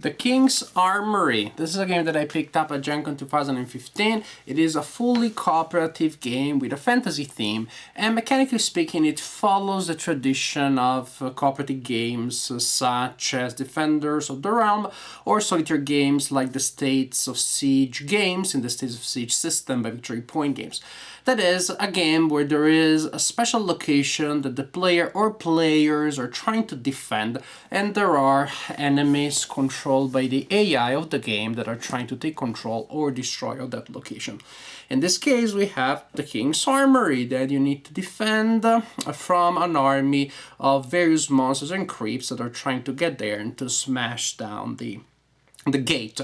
The King's Armory. This is a game that I picked up at Gen Con 2015. It is a fully cooperative game with a fantasy theme, and mechanically speaking it follows the tradition of cooperative games such as Defenders of the Realm or solitaire games like the States of Siege games in the States of Siege system by Victory Point Games. That is a game where there is a special location that the player or players are trying to defend, and there are enemies controlled by the AI of the game that are trying to take control or destroy of that location. In this case, we have the King's Armory that you need to defend from an army of various monsters and creeps that are trying to get there and to smash down the gate.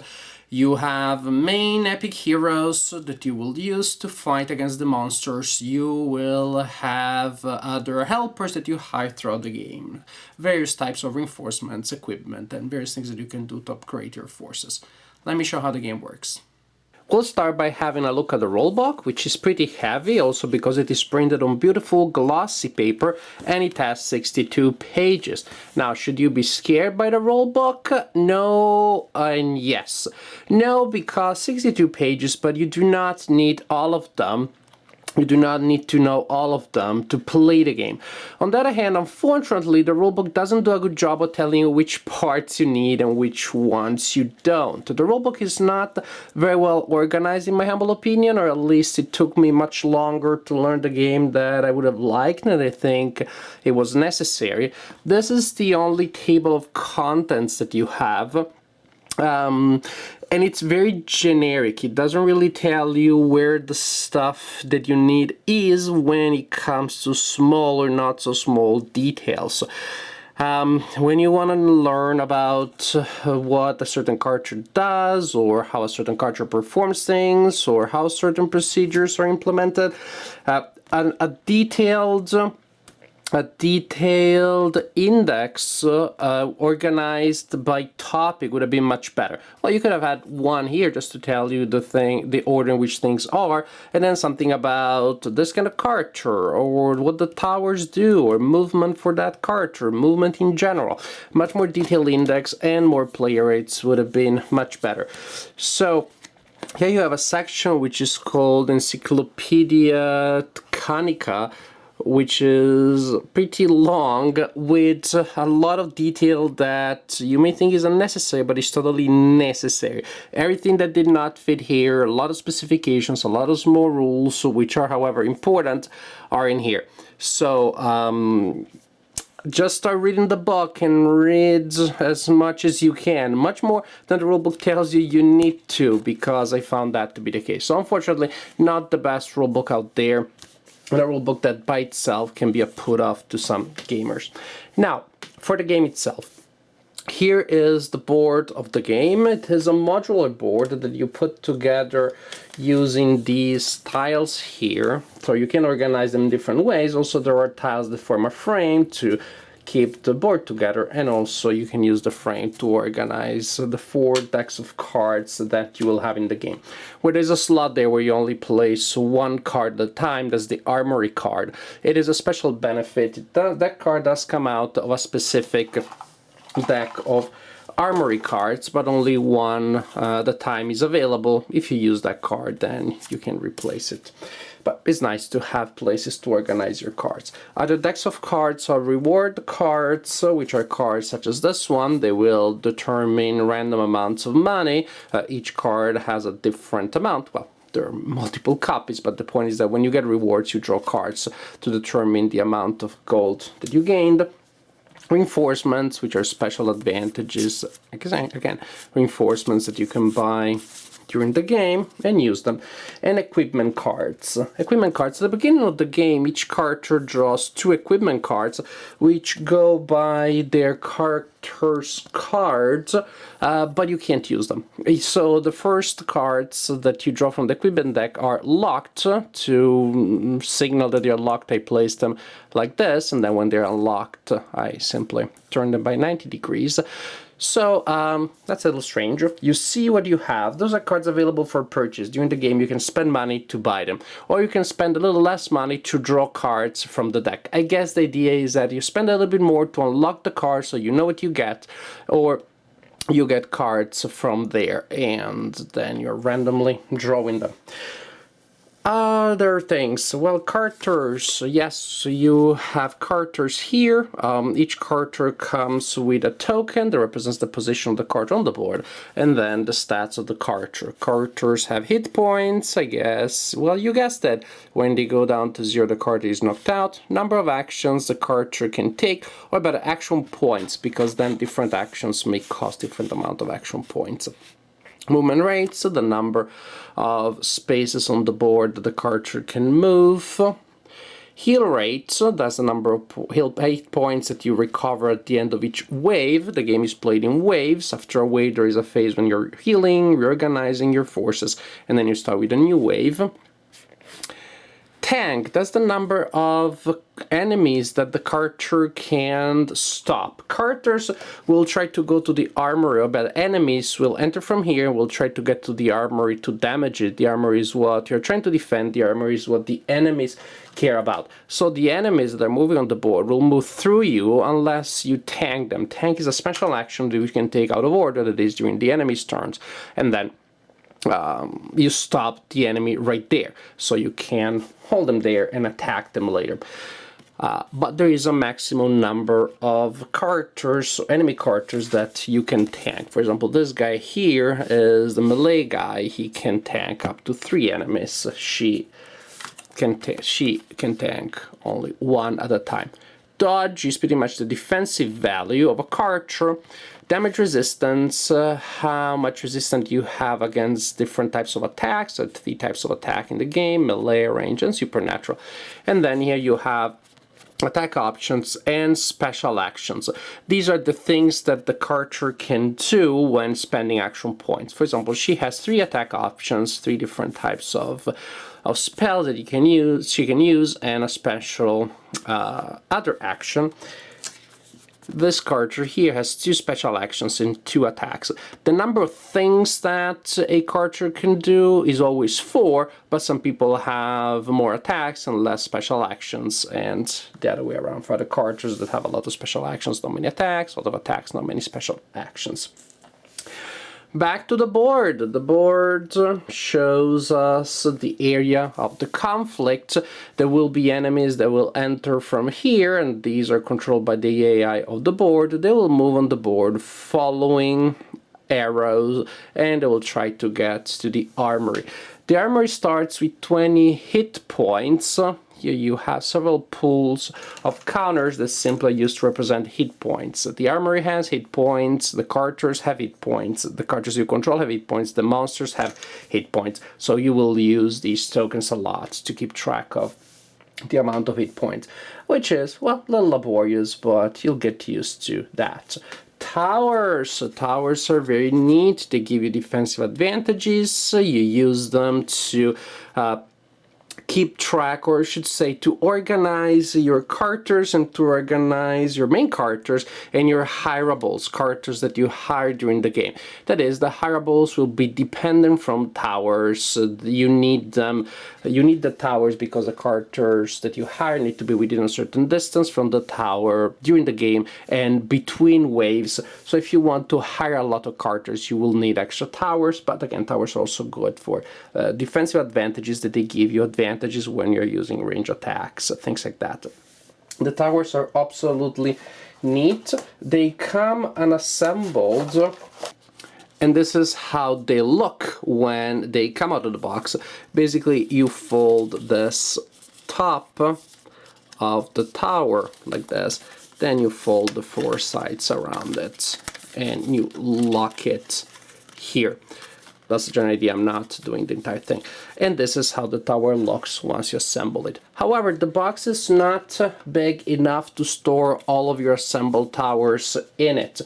You have main epic heroes that you will use to fight against the monsters. You will have other helpers that you hide throughout the game. Various types of reinforcements, equipment, and various things that you can do to upgrade your forces. Let me show how the game works. We'll start by having a look at the rulebook, which is pretty heavy, also because it is printed on beautiful glossy paper and it has 62 pages. Now, should you be scared by the rulebook? No and yes. No, because 62 pages, but you do not need all of them. You do not need to know all of them to play the game. On the other hand, unfortunately, the rulebook doesn't do a good job of telling you which parts you need and which ones you don't. The rulebook is not very well organized in my humble opinion, or at least it took me much longer to learn the game than I would have liked, and I think it was necessary. This is the only table of contents that you have. And it's very generic. It doesn't really tell you where the stuff that you need is when it comes to small or not so small details. When you want to learn about what a certain character does, or how a certain character performs things, or how certain procedures are implemented, a detailed index organized by topic would have been much better. Well, you could have had one here just to tell you the order in which things are, and then something about this kind of character, or what the towers do, or movement for that character, movement in general. Much more detailed index and more player rates would have been much better. So here you have a section which is called Encyclopedia Tkanica, which is pretty long with a lot of detail that you may think is unnecessary, but is totally necessary. Everything that did not fit here, a lot of specifications, a lot of small rules, which are however important, are in here. So just start reading the book and read as much as you can, much more than the rulebook tells you you need to, because I found that to be the case. So unfortunately, not the best rulebook out there. A rulebook that by itself can be a put-off to some gamers. Now, for the game itself, here is the board of the game. It is a modular board that you put together using these tiles here. So you can organize them in different ways. Also, there are tiles that form a frame to keep the board together, and also you can use the frame to organize the 4 decks of cards that you will have in the game. Where there's a slot there where you only place 1 card at a time, that's the Armory card. It is a special benefit. That card does come out of a specific deck of Armory cards, but only one at a time is available. If you use that card, then you can replace it. But it's nice to have places to organize your cards. Other decks of cards are reward cards, which are cards such as this one. They will determine random amounts of money. Each card has a different amount. Well, there are multiple copies, but the point is that when you get rewards, you draw cards to determine the amount of gold that you gained. Reinforcements, which are special advantages, again, reinforcements that you can buy during the game and use them. And equipment cards. Equipment cards, at the beginning of the game, each character draws 2 equipment cards, which go by their character's cards, but you can't use them. So the first cards that you draw from the equipment deck are locked. To signal that they're locked, I place them like this, and then when they're unlocked, I simply turn them by 90 degrees. So that's a little strange. You see what you have. Those are cards available for purchase. During the game you can spend money to buy them, or you can spend a little less money to draw cards from the deck. I guess the idea is that you spend a little bit more to unlock the card so you know what you get, or you get cards from there, and then you're randomly drawing them. Other things, well, characters, yes, you have characters here. Each character comes with a token that represents the position of the card on the board, and then the stats of the character. Characters have hit points, I guess. Well, you guessed it. When they go down to 0, the card is knocked out. Number of actions the character can take, or about action points, because then different actions may cost different amount of action points. Movement rates, so the number of spaces on the board that the character can move. Heal rate, so that's the number of hit points that you recover at the end of each wave. The game is played in waves. After a wave, there is a phase when you're healing, reorganizing your forces, and then you start with a new wave. Tank, that's the number of enemies that the character can stop. Characters will try to go to the armory, but enemies will enter from here and will try to get to the armory to damage it. The armory is what you're trying to defend. The armory is what the enemies care about. So the enemies that are moving on the board will move through you unless you tank them. Tank is a special action that you can take out of order, that is during the enemy's turns, and then you stop the enemy right there, so you can hold them there and attack them later. But there is a maximum number of characters, enemy characters, that you can tank. For example, this guy here is the melee guy. He can tank up to 3 enemies. She can tank only 1 at a time. Dodge is pretty much the defensive value of a character. Damage resistance, how much resistance you have against different types of attacks. There are 3 types of attack in the game: melee, range, and supernatural. And then here you have attack options and special actions. These are the things that the character can do when spending action points. For example, she has 3 attack options, 3 different types of spells that she can use, and a special other action. This character here has 2 special actions and 2 attacks. The number of things that a character can do is always 4, but some people have more attacks and less special actions, and the other way around for the characters that have a lot of special actions, not many attacks, a lot of attacks, not many special actions. Back to the board. The board shows us the area of the conflict. There will be enemies that will enter from here, and these are controlled by the AI of the board. They will move on the board following arrows, and they will try to get to the armory. The armory starts with 20 hit points. Here you have several pools of counters that simply used to represent hit points. The armory has hit points, the characters have hit points, the characters you control have hit points, the monsters have hit points. So you will use these tokens a lot to keep track of the amount of hit points, which is, well, a little laborious, but you'll get used to that. Towers. So towers are very neat. They give you defensive advantages. So you use them to keep track, or I should say, to organize your characters and to organize your main characters and your hireables, characters that you hire during the game. That is, the hireables will be dependent from towers. You need them. You need the towers because the characters that you hire need to be within a certain distance from the tower during the game and between waves. So if you want to hire a lot of characters, you will need extra towers. But again, towers are also good for defensive advantages that they give you, advantages when you're using range attacks, things like that. The towers are absolutely neat. They come unassembled, and this is how they look when they come out of the box. Basically, you fold this top of the tower like this, then you fold the 4 sides around it, and you lock it here. That's the general idea. I'm not doing the entire thing. And this is how the tower looks once you assemble it. However, the box is not big enough to store all of your assembled towers in it.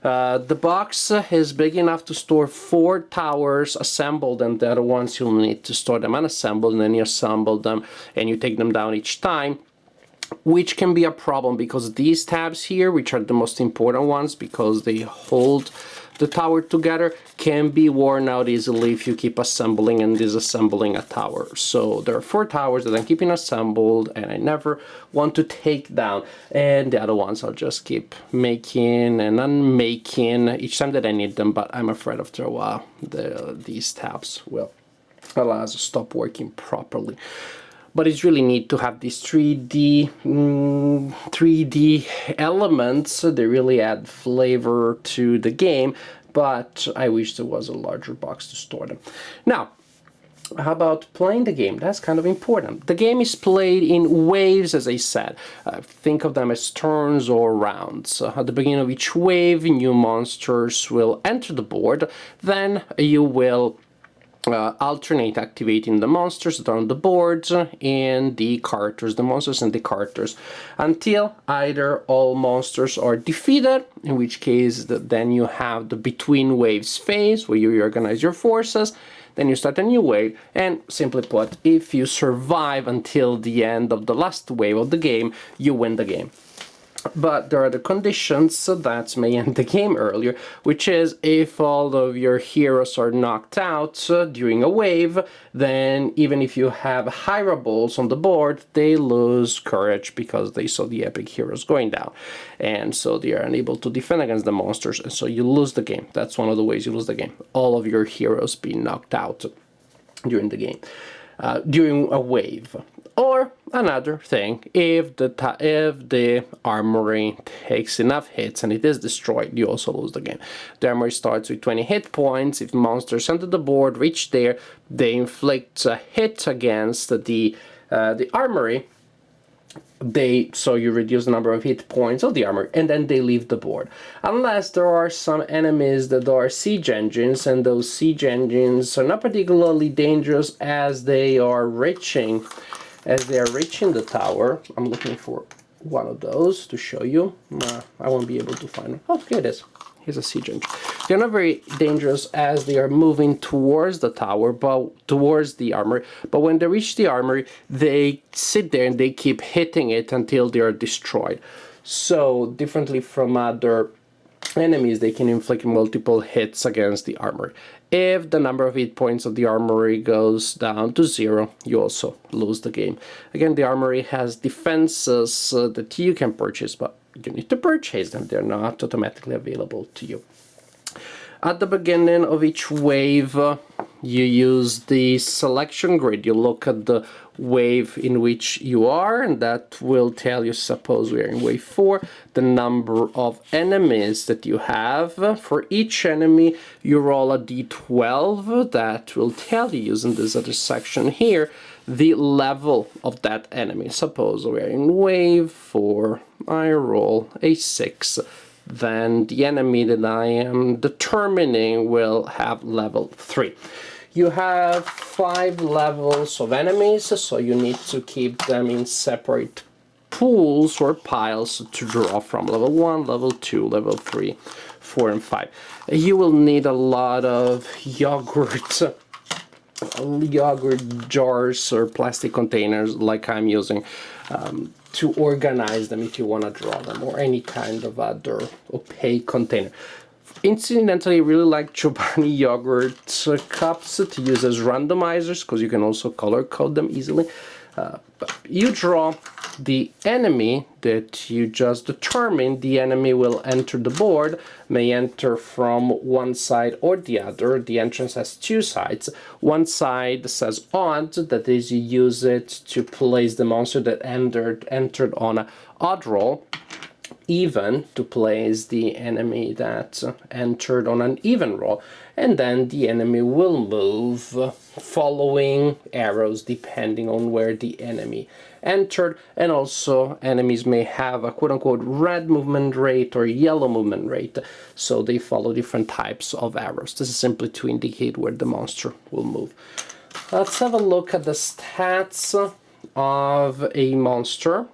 The box is big enough to store 4 towers assembled, and the other ones you'll need to store them unassembled, and then you assemble them and you take them down each time, which can be a problem because these tabs here, which are the most important ones because they hold the tower together can be worn out easily if you keep assembling and disassembling a tower. So there are 4 towers that I'm keeping assembled and I never want to take down, and the other ones I'll just keep making and unmaking each time that I need them, but I'm afraid after a while these tabs will allow us to stop working properly. But it's really neat to have these 3D elements. They really add flavor to the game, but I wish there was a larger box to store them. Now, how about playing the game? That's kind of important. The game is played in waves, as I said. Think of them as turns or rounds. At the beginning of each wave, new monsters will enter the board. Then you will alternate activating the monsters that are on the board and the characters, the monsters and the characters, until either all monsters are defeated, in which case then you have the between waves phase where you reorganize your forces, then you start a new wave, and simply put, if you survive until the end of the last wave of the game, you win the game. But there are the conditions that may end the game earlier, which is if all of your heroes are knocked out during a wave, then even if you have high rebels on the board, they lose courage because they saw the epic heroes going down. And so they are unable to defend against the monsters, and so you lose the game. That's one of the ways you lose the game. All of your heroes being knocked out during the game, during a wave. Or another thing, if the armory takes enough hits and it is destroyed, you also lose the game. The armory starts with 20 hit points. If monsters enter the board reach there, they inflict a hit against the armory. So you reduce the number of hit points of the armor, and then they leave the board. Unless there are some enemies that are siege engines, and those siege engines are not particularly dangerous as they are reaching the tower. I'm looking for one of those to show you. I won't be able to find them. Oh, here it is. Here's a siege engine. They're not very dangerous as they are moving towards the tower, but towards the armory. But when they reach the armory, they sit there and they keep hitting it until they are destroyed. So differently from other enemies, they can inflict multiple hits against the armory. If the number of hit points of the armory goes down to 0, you also lose the game. Again, the armory has defenses that you can purchase, but you need to purchase them. They're not automatically available to you. At the beginning of each wave, you use the selection grid. You look at the wave in which you are, and that will tell you, suppose we are in wave 4, the number of enemies that you have. For each enemy, you roll a d12. That will tell you, using this other section here, the level of that enemy. Suppose we are in wave 4, I roll a 6. Then the enemy that I am determining will have level 3. You have 5 levels of enemies, so you need to keep them in separate pools or piles to draw from. Level 1, level 2, level 3, 4, and 5. You will need a lot of yogurt jars or plastic containers like I'm using to organize them if you want to draw them, or any kind of other opaque container. Incidentally, I really like Chobani yogurt cups to use as randomizers because you can also color code them easily. You draw the enemy that you just determined. The enemy will enter the board, may enter from one side or the other. The entrance has 2 sides. One side says odd, that is, you use it to place the monster that entered on an odd roll. Even, to place the enemy that entered on an even roll, and then the enemy will move following arrows depending on where the enemy entered. And also enemies may have a quote-unquote red movement rate or yellow movement rate, so they follow different types of arrows. This is simply to indicate where the monster will move. Let's have a look at the stats of a monster.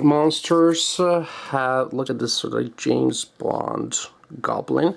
Monsters have, look at this sort of James Bond goblin.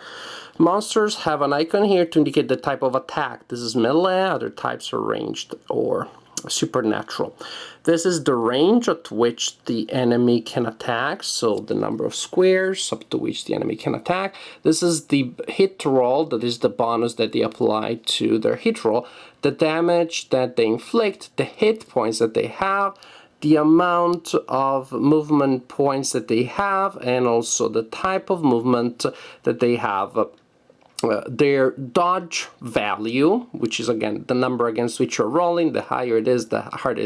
Monsters have an icon here to indicate the type of attack. This is melee, other types are ranged or supernatural. This is the range at which the enemy can attack, so the number of squares up to which the enemy can attack. This is the hit roll, that is the bonus that they apply to their hit roll, the damage that they inflict, the hit points that they have, the amount of movement points that they have, and also the type of movement that they have. Their dodge value, which is again the number against which you're rolling, the higher it is, the harder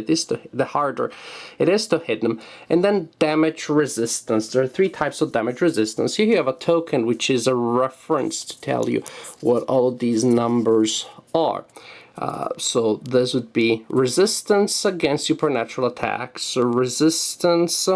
it is to hit them. And then damage resistance. There are 3 types of damage resistance. Here you have a token which is a reference to tell you what all of these numbers are. So this would be resistance against supernatural attacks, resistance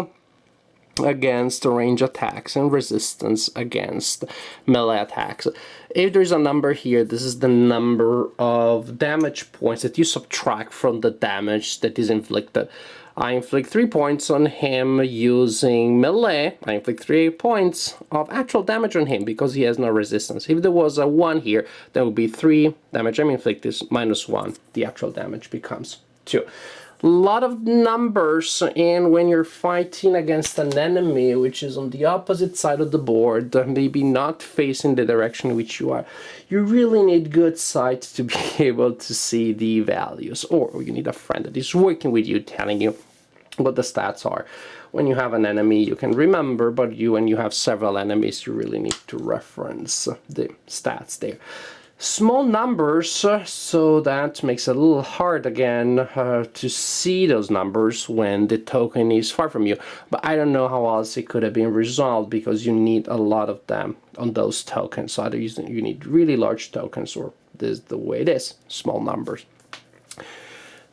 against range attacks, and resistance against melee attacks. If there's a number here, this is the number of damage points that you subtract from the damage that is inflicted. I inflict 3 points on him using melee. I inflict 3 points of actual damage on him because he has no resistance. If there was a 1 here, that would be 3 damage I'm inflicted minus 1. The actual damage becomes 2. Lot of numbers, and when you're fighting against an enemy which is on the opposite side of the board, maybe not facing the direction in which you are, you really need good sight to be able to see the values, or you need a friend that is working with you telling you what the stats are. When you have an enemy you can remember, but when you have several enemies you really need to reference the stats there. Small numbers, so that makes it a little hard again to see those numbers when the token is far from you. But I don't know how else it could have been resolved, because you need a lot of them on those tokens. So either you need really large tokens, or this is the way it is, small numbers.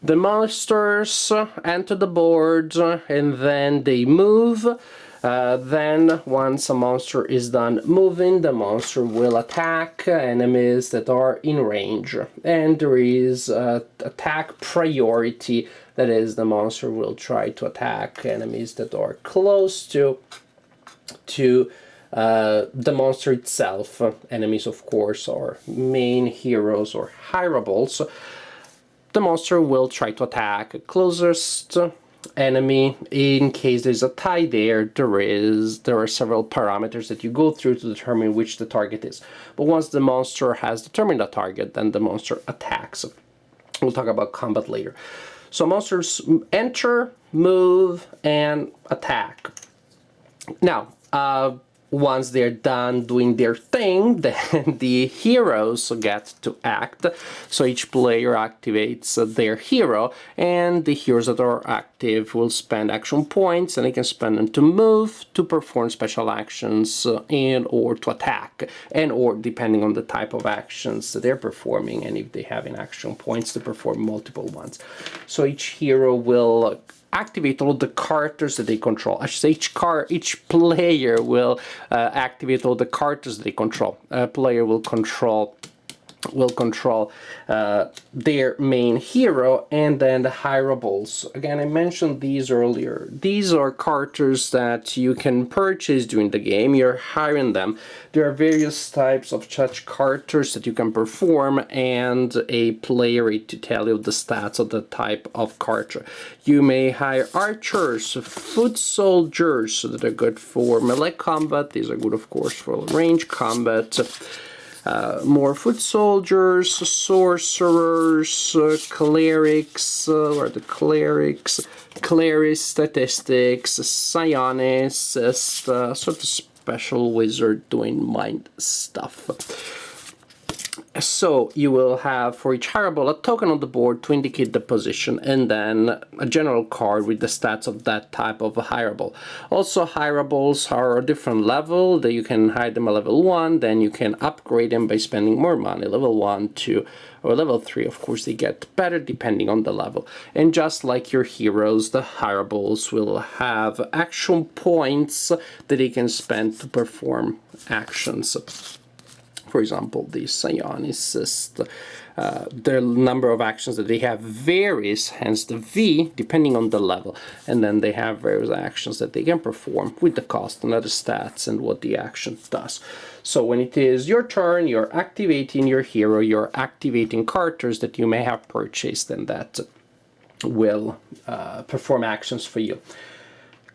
The monsters enter the board and then they move. Then once a monster is done moving, the monster will attack enemies that are in range, and there is attack priority. That is, the monster will try to attack enemies that are close to the monster itself. Enemies, of course, are main heroes or hierables. The monster will try to attack closest enemy. In case there's a tie there, there are several parameters that you go through to determine which the target is. But once the monster has determined a target, then the monster attacks. We'll talk about combat later. So monsters enter, move, and attack. Now, once they're done doing their thing, then the heroes get to act. So each player activates their hero, and the heroes that are active will spend action points, and they can spend them to move, to perform special actions, and or to attack, and or depending on the type of actions that they're performing, and if they have in action points to perform multiple ones. So each hero will activate all the characters that they control. I should say each player will activate all the characters that they control. A player will control their main hero, and then the hierables. Again, I mentioned these earlier. These are characters that you can purchase during the game. You're hiring them. There are various types of such characters that you can perform, and a player to tell you the stats of the type of character. You may hire archers, foot soldiers that are good for melee combat. These are good, of course, for range combat. More foot soldiers, sorcerers, clerics, or the clerics, clerics, statistics, psionists, sort of special wizard doing mind stuff. So you will have for each hierable a token on the board to indicate the position, and then a general card with the stats of that type of a hierable. Also, hierables are a different level. That you can hire them at level 1, then you can upgrade them by spending more money. Level 1, 2, or level 3, of course, they get better depending on the level. And just like your heroes, the hierables will have action points that they can spend to perform actions. For example, the psionicists, the number of actions that they have varies, hence the V, depending on the level. And then they have various actions that they can perform with the cost and other stats and what the action does. So when it is your turn, you're activating your hero, you're activating characters that you may have purchased, and that will perform actions for you.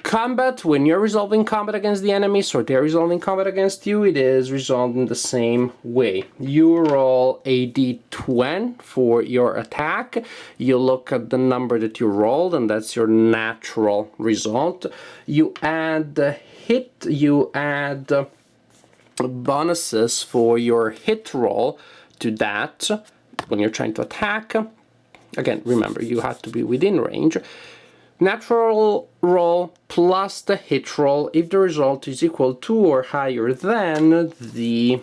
Combat, when you're resolving combat against the enemies or they're resolving combat against you, it is resolved in the same way. You roll a d20 for your attack. You look at the number that you rolled, and that's your natural result. You add the hit, you add bonuses for your hit roll to that when you're trying to attack. Again, remember, you have to be within range. Natural roll plus the hit roll if the result is equal to or higher than the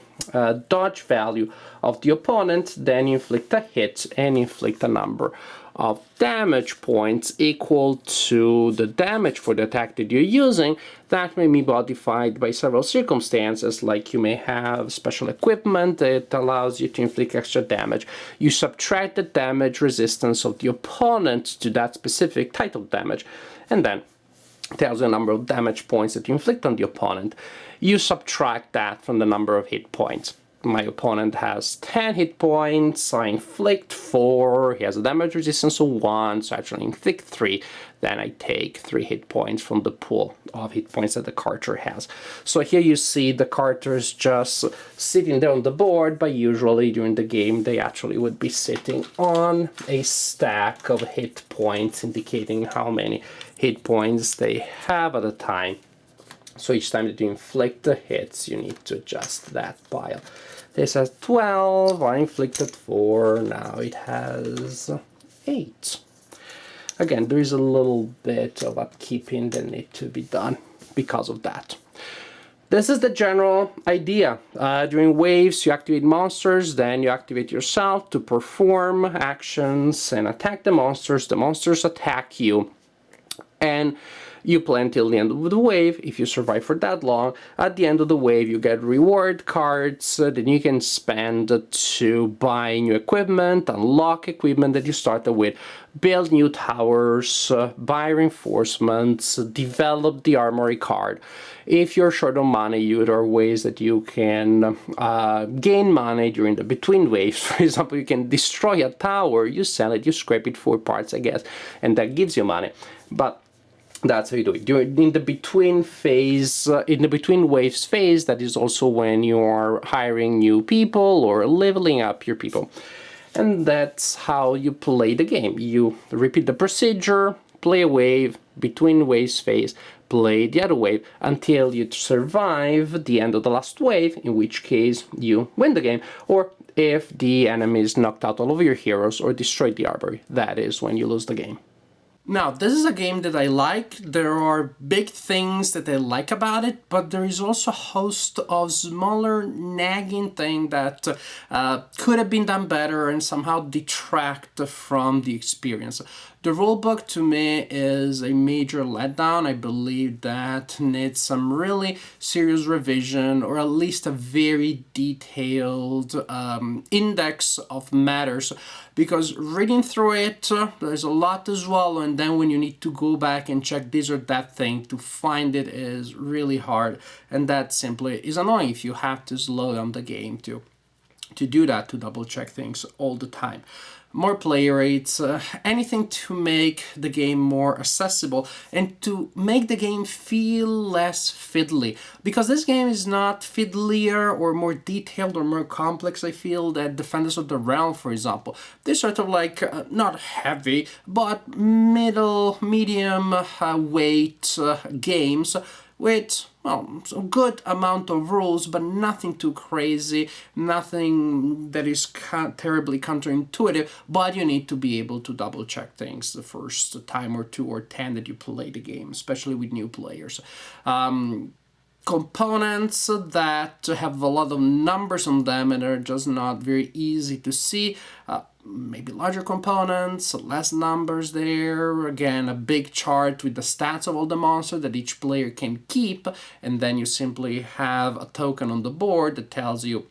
dodge value of the opponent, then you inflict a hit and inflict a number of damage points equal to the damage for the attack that you're using. That may be modified by several circumstances, like you may have special equipment that allows you to inflict extra damage. You subtract the damage resistance of the opponent to that specific type of damage, and then tells you the number of damage points that you inflict on the opponent. You subtract that from the number of hit points. My opponent has 10 hit points, I inflict 4, he has a damage resistance of 1, so I actually inflict 3, then I take 3 hit points from the pool of hit points that the character has. So here you see the characters just sitting there on the board, but usually during the game they actually would be sitting on a stack of hit points, indicating how many hit points they have at a time. So each time that you inflict the hits, you need to adjust that pile. This has 12, I inflicted 4, now it has 8. Again, there is a little bit of upkeeping that needs to be done because of that. This is the general idea. During waves, you activate monsters, then you activate yourself to perform actions and attack the monsters. The monsters attack you, and you play until the end of the wave. If you survive for that long, at the end of the wave you get reward cards that you can spend to buy new equipment, unlock equipment that you started with, build new towers, buy reinforcements, develop the Armory card. If you're short on money, there are ways that you can gain money during the between waves. For example, you can destroy a tower, you sell it, you scrape it for parts, I guess, and that gives you money. But that's how you do it. In the between phase, in the between waves phase, that is also when you are hiring new people or leveling up your people. And that's how you play the game. You repeat the procedure, play a wave, between waves phase, play the other wave until you survive the end of the last wave, in which case you win the game, or if the enemies knocked out all of your heroes or destroyed the Armory, that is when you lose the game. Now, this is a game that I like. There are big things that I like about it, but there is also a host of smaller nagging things that could have been done better and somehow detract from the experience. The rulebook to me is a major letdown. I believe that needs some really serious revision, or at least a very detailed index of matters, because reading through it, there's a lot to swallow, and then when you need to go back and check this or that thing to find it is really hard, and that simply is annoying if you have to slow down the game to do that, to double check things all the time. More play rates, anything to make the game more accessible and to make the game feel less fiddly. Because this game is not fiddlier or more detailed or more complex, I feel, that Defenders of the Realm, for example. They're sort of like, not heavy, but medium weight games with, well, a good amount of rules, but nothing too crazy, nothing that is terribly counterintuitive, but you need to be able to double check things the first time or 2 or 10 that you play the game, especially with new players. Components that have a lot of numbers on them and are just not very easy to see. Maybe larger components, less numbers there, again a big chart with the stats of all the monsters that each player can keep, and then you simply have a token on the board that tells you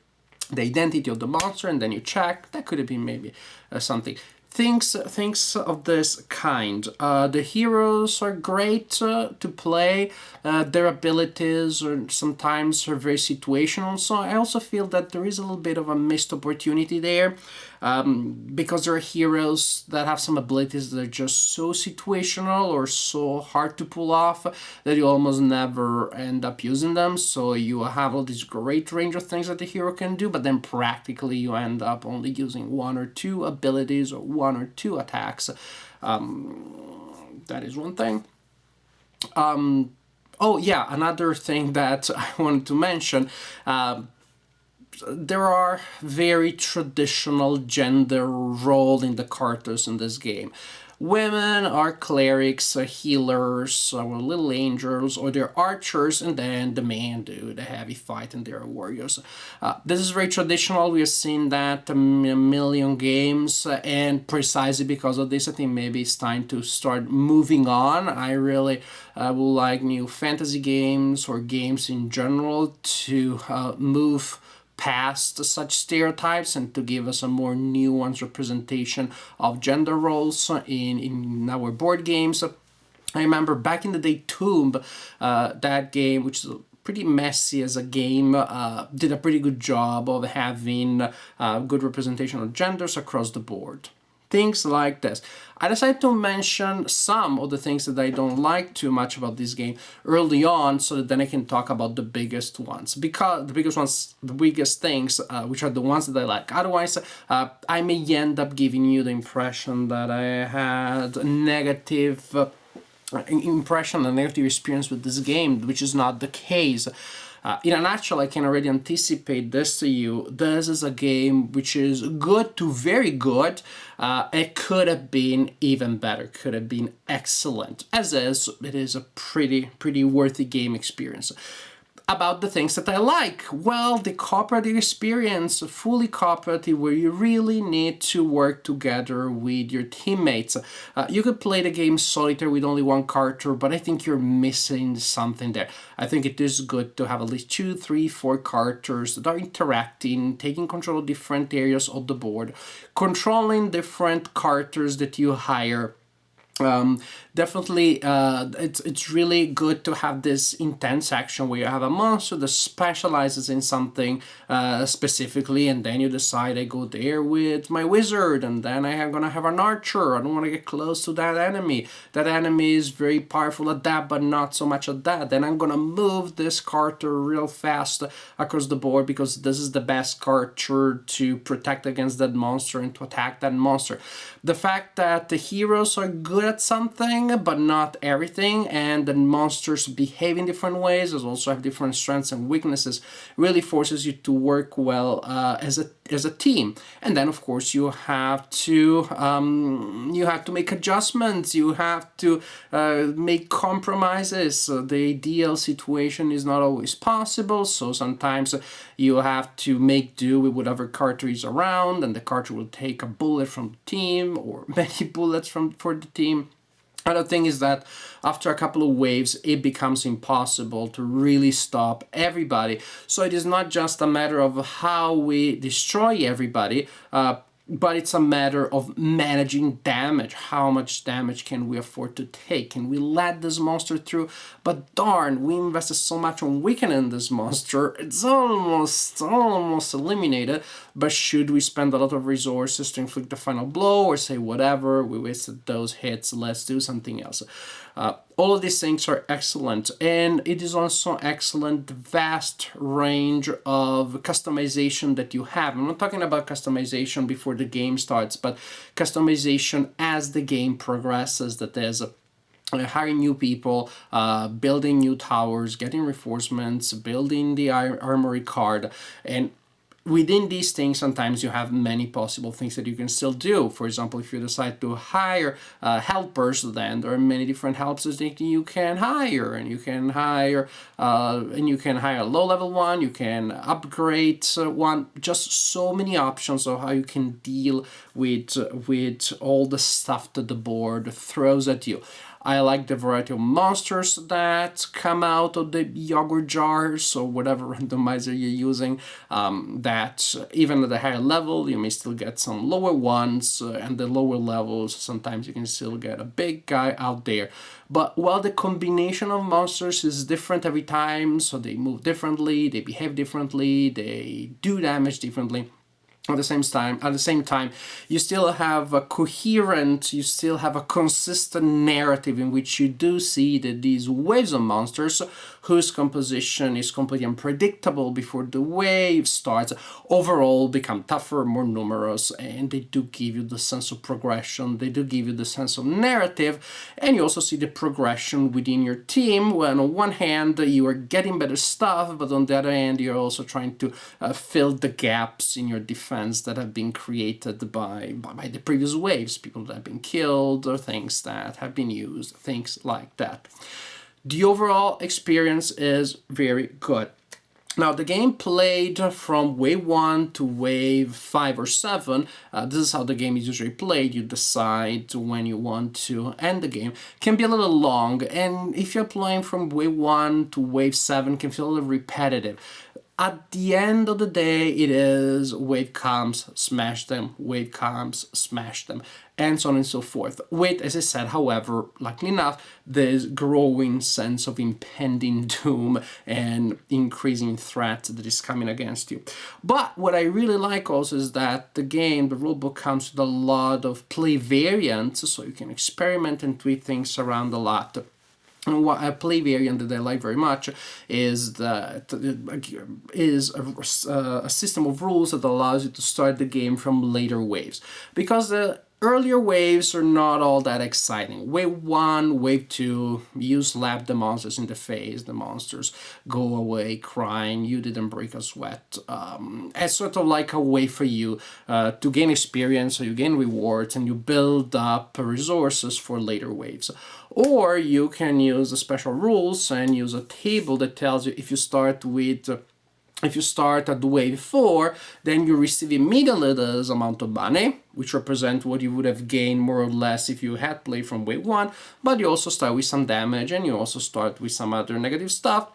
the identity of the monster, and then you check. That could have been maybe something. things of this kind. The heroes are great to play. Their abilities are sometimes are very situational. So I also feel that there is a little bit of a missed opportunity there, because there are heroes that have some abilities that are just so situational or so hard to pull off that you almost never end up using them. So you have all this great range of things that the hero can do, but then practically you end up only using one or two abilities or one or two attacks. That is one thing. Oh yeah, another thing that I wanted to mention. There are very traditional gender role in the characters in this game. Women are clerics, healers, or little angels, or they're archers, and then the men do the heavy fight and they're warriors. This is very traditional. We've seen that a million games, and precisely because of this, I think maybe it's time to start moving on. I really would like new fantasy games or games in general to move past such stereotypes and to give us a more nuanced representation of gender roles in our board games. I remember back in the day, Tomb, that game, which is pretty messy as a game, did a pretty good job of having good representation of genders across the board. Things like this. I decided to mention some of the things that I don't like too much about this game early on, so that then I can talk about the biggest ones. Because the biggest things, which are the ones that I like. Otherwise, I may end up giving you the impression that I had a negative impression, a negative experience with this game, which is not the case. In a nutshell, I can already anticipate this to you. This is a game which is good to very good. It could have been even better, could have been excellent. As is, it is a pretty worthy game experience. About the things that I like. Well, the cooperative experience, fully cooperative, where you really need to work together with your teammates. You could play the game solitaire with only one character, but I think you're missing something there. I think it is good to have at least 2, 3, 4 characters that are interacting, taking control of different areas of the board, controlling different characters that you hire. Definitely, it's really good to have this intense action where you have a monster that specializes in something specifically, and then you decide I go there with my wizard, and then I am gonna have an archer. I don't want to get close to that enemy. That enemy is very powerful at that, but not so much at that. Then I'm gonna move this character real fast across the board because this is the best character to protect against that monster and to attack that monster. The fact that the heroes are good at something but not everything, and the monsters behave in different ways, as also have different strengths and weaknesses, really forces you to work well as a team. And then of course you have to make adjustments, you have to make compromises. The ideal situation is not always possible, so sometimes you have to make do with whatever character is around, and the character will take a bullet from the team or many bullets for the team. Another thing is that after a couple of waves, it becomes impossible to really stop everybody. So it is not just a matter of how we destroy everybody, but it's a matter of managing damage. How much damage can we afford to take? Can we let this monster through? But darn, we invested so much on weakening this monster, it's almost eliminated. But should we spend a lot of resources to inflict the final blow, or say whatever, we wasted those hits, let's do something else? All of these things are excellent, and it is also excellent vast range of customization that you have. I'm not talking about customization before the game starts, but customization as the game progresses. That is hiring new people, building new towers, getting reinforcements, building the armory card, and within these things, sometimes you have many possible things that you can still do. For example, if you decide to hire helpers, then there are many different helpers that you can hire, and you can hire a low-level one. You can upgrade one. Just so many options of how you can deal with all the stuff that the board throws at you. I like the variety of monsters that come out of the yogurt jars or whatever randomizer you're using, that even at the higher level you may still get some lower ones, and the lower levels sometimes you can still get a big guy out there. But while the combination of monsters is different every time, so they move differently, they behave differently, they do damage differently, at the same time, you still have a coherent, you still have a consistent narrative in which you do see that these waves of monsters, whose composition is completely unpredictable before the wave starts, overall become tougher, more numerous, and they do give you the sense of progression, they do give you the sense of narrative, and you also see the progression within your team, when on one hand you are getting better stuff, but on the other hand you're also trying to fill the gaps in your defense that have been created by the previous waves, people that have been killed or things that have been used, things like that. The overall experience is very good. Now, the game played from wave 1 to wave 5 or 7. This is how the game is usually played. You decide when you want to end the game. Can be a little long, and if you're playing from wave 1 to wave 7, can feel a little repetitive. At the end of the day, it is wave comes, smash them, wave comes, smash them, and so on and so forth. With, as I said, however, luckily enough, this growing sense of impending doom and increasing threat that is coming against you. But what I really like also is that the game, the rulebook, comes with a lot of play variants, so you can experiment and tweak things around a lot. And what a play variant that I like very much is a system of rules that allows you to start the game from later waves. Because the earlier waves are not all that exciting. Wave 1, wave 2, you slap the monsters in the face, the monsters go away crying, you didn't break a sweat. It's sort of like a way for you to gain experience, so you gain rewards and you build up resources for later waves. Or you can use the special rules and use a table that tells you if you start at wave 4, then you receive immediately this amount of money, which represent what you would have gained more or less if you had played from wave 1, but you also start with some damage and you also start with some other negative stuff.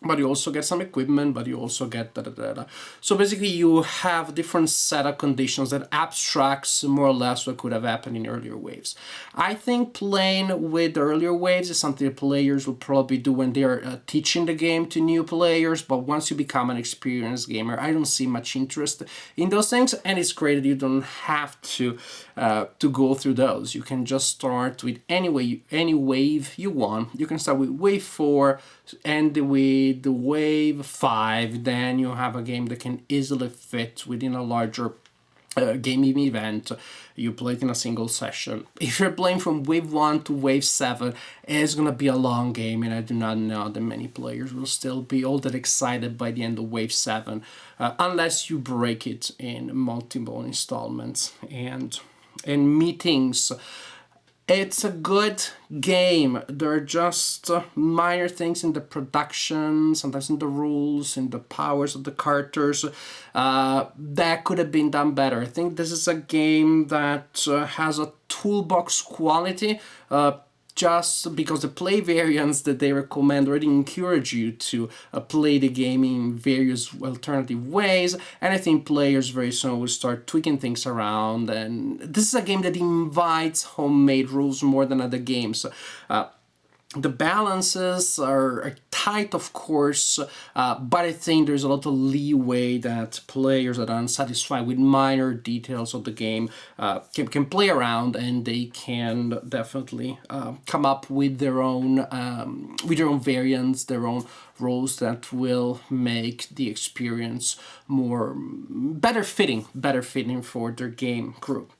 But you also get some equipment, but you also get da-da-da-da. So basically you have different set of conditions that abstracts more or less what could have happened in earlier waves. I think playing with earlier waves is something that players will probably do when they're teaching the game to new players, but once you become an experienced gamer, I don't see much interest in those things, and it's great that you don't have to go through those. You can just start with any wave you want. You can start with wave 4, end with the wave 5, then you have a game that can easily fit within a larger gaming event. You play it in a single session. If you're playing from wave 1 to wave 7, it's gonna be a long game, and I do not know that many players will still be all that excited by the end of wave 7, unless you break it in multiple installments and meetings. It's a good game. There are just minor things in the production, sometimes in the rules, in the powers of the characters, that could have been done better. I think this is a game that has a toolbox quality, just because the play variants that they recommend already encourage you to play the game in various alternative ways, and I think players very soon will start tweaking things around, and this is a game that invites homemade rules more than other games. The balances are tight, of course, but I think there's a lot of leeway that players that are unsatisfied with minor details of the game can play around, and they can definitely come up with their own variants, their own rules that will make the experience better fitting for their game group.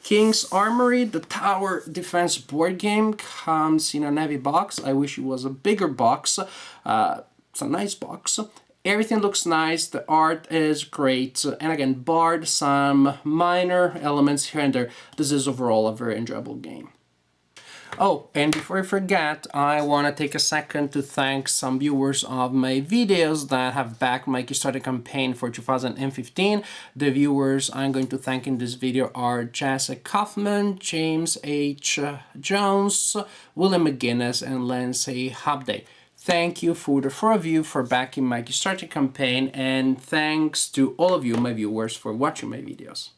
King's Armory, the tower defense board game, comes in a heavy box. I wish it was a bigger box. It's a nice box. Everything looks nice, the art is great, and again, barred some minor elements here and there, this is overall a very enjoyable game. Oh, and before I forget, I want to take a second to thank some viewers of my videos that have backed my Kickstarter campaign for 2015. The viewers I'm going to thank in this video are Jessica Kaufman, James H. Jones, William McGuinness, and Lindsay Hobday. Thank you for the four of you for backing my Kickstarter campaign, and thanks to all of you, my viewers, for watching my videos.